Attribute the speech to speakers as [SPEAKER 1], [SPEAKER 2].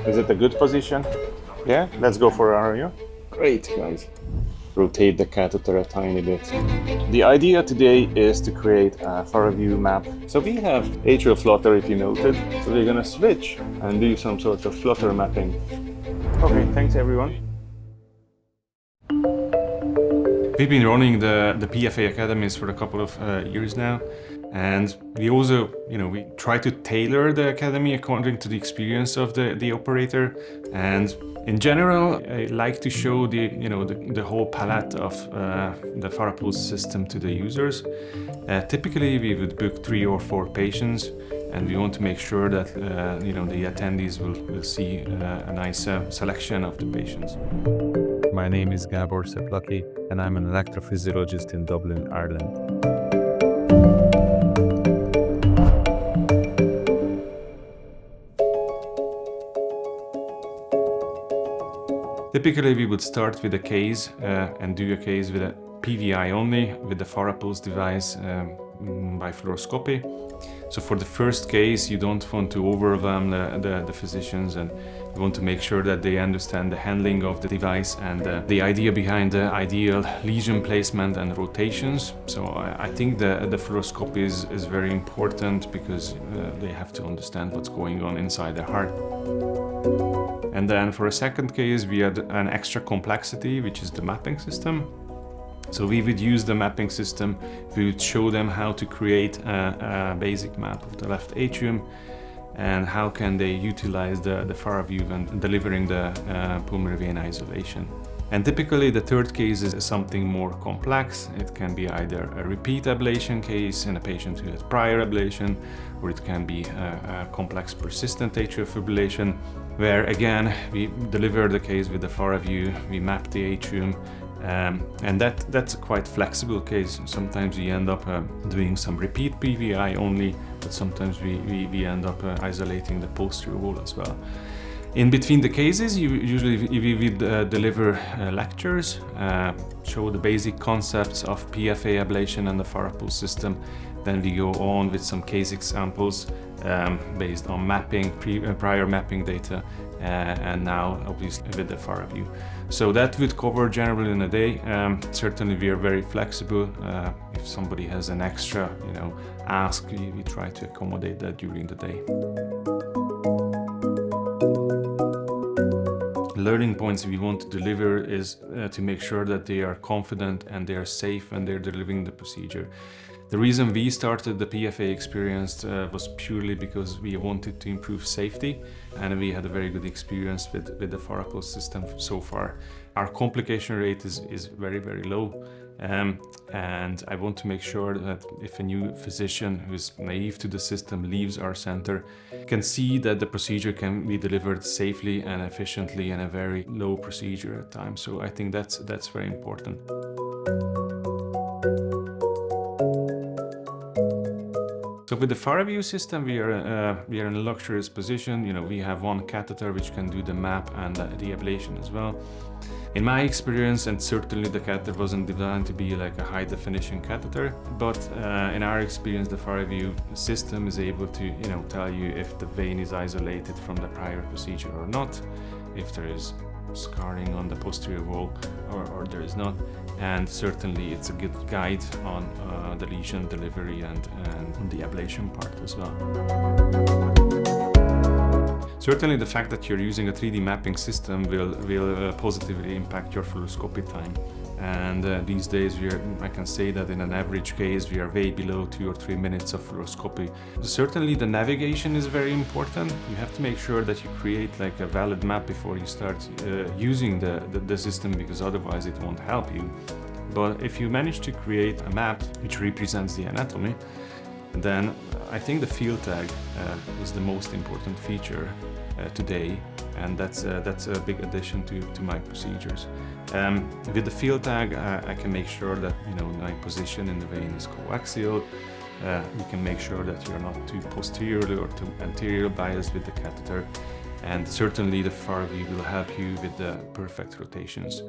[SPEAKER 1] Is it a good position? Yeah, let's go for a review. Great, guys. Rotate the catheter a tiny bit. The idea today is to create a FARAVIEW map. So we have atrial flutter, if you noted. So we're gonna switch and do some sort of flutter mapping. Okay, thanks everyone.
[SPEAKER 2] We've been running the PFA academies for a couple of years now, and we also, we try to tailor the academy according to the experience of the operator. And in general, I like to show the whole palette of the FARAPULSE system to the users. Typically, we would book 3 or 4 patients, and we want to make sure that the attendees will see a nice selection of the patients.
[SPEAKER 3] My name is Gábor Széplaki, and I'm an electrophysiologist in Dublin, Ireland.
[SPEAKER 2] Typically, we would start with a case and do a case with a PVI only, with the FARAPULSE device by fluoroscopy. So for the first case, you don't want to overwhelm the physicians, and you want to make sure that they understand the handling of the device and the idea behind the ideal lesion placement and rotations. So I think the fluoroscopy is very important because they have to understand what's going on inside the heart. And then for a second case, we had an extra complexity, which is the mapping system. So we would use the mapping system. We would show them how to create a basic map of the left atrium and how can they utilize the FARAVIEW when delivering the pulmonary vein isolation. And typically the third case is something more complex. It can be either a repeat ablation case in a patient who had prior ablation, or it can be a complex persistent atrial fibrillation, where again we deliver the case with the FARAVIEW, we map the atrium, and that's a quite flexible case. Sometimes we end up doing some repeat PVI only, but sometimes we end up isolating the posterior wall as well. In between the cases, we would deliver lectures, show the basic concepts of PFA ablation and the FARAPULSE system. Then we go on with some case examples based on mapping, prior mapping data, and now obviously with the FARAVIEW. So that would cover generally in a day. Certainly we are very flexible. If somebody has an extra, ask, we try to accommodate that during the day. Learning points we want to deliver is to make sure that they are confident and they are safe when they're delivering the procedure. The reason we started the PFA experience was purely because we wanted to improve safety, and we had a very good experience with the FARAPULSE system so far. Our complication rate is very, very low, and I want to make sure that if a new physician who's naive to the system leaves our center, can see that the procedure can be delivered safely and efficiently in a very low procedure time. So I think that's very important. So with the FARAVIEW system, we are in a luxurious position. We have one catheter which can do the map and the ablation as well. In my experience, and certainly the catheter wasn't designed to be like a high-definition catheter, but in our experience, the FARAVIEW system is able to, tell you if the vein is isolated from the prior procedure or not, if there is scarring on the posterior wall or there is not. And certainly it's a good guide on the lesion delivery and the ablation part as well. Certainly the fact that you're using a 3D mapping system will positively impact your fluoroscopy time. And these days I can say that in an average case we are way below 2 or 3 minutes of fluoroscopy. Certainly the navigation is very important. You have to make sure that you create like a valid map before you start using the system, because otherwise it won't help you. But if you manage to create a map which represents the anatomy, then I think the field tag is the most important feature today, and that's a big addition to my procedures. With the field tag, I can make sure that my position in the vein is coaxial. You can make sure that you're not too posteriorly or too anterior biased with the catheter, and certainly the FARAVIEW will help you with the perfect rotations.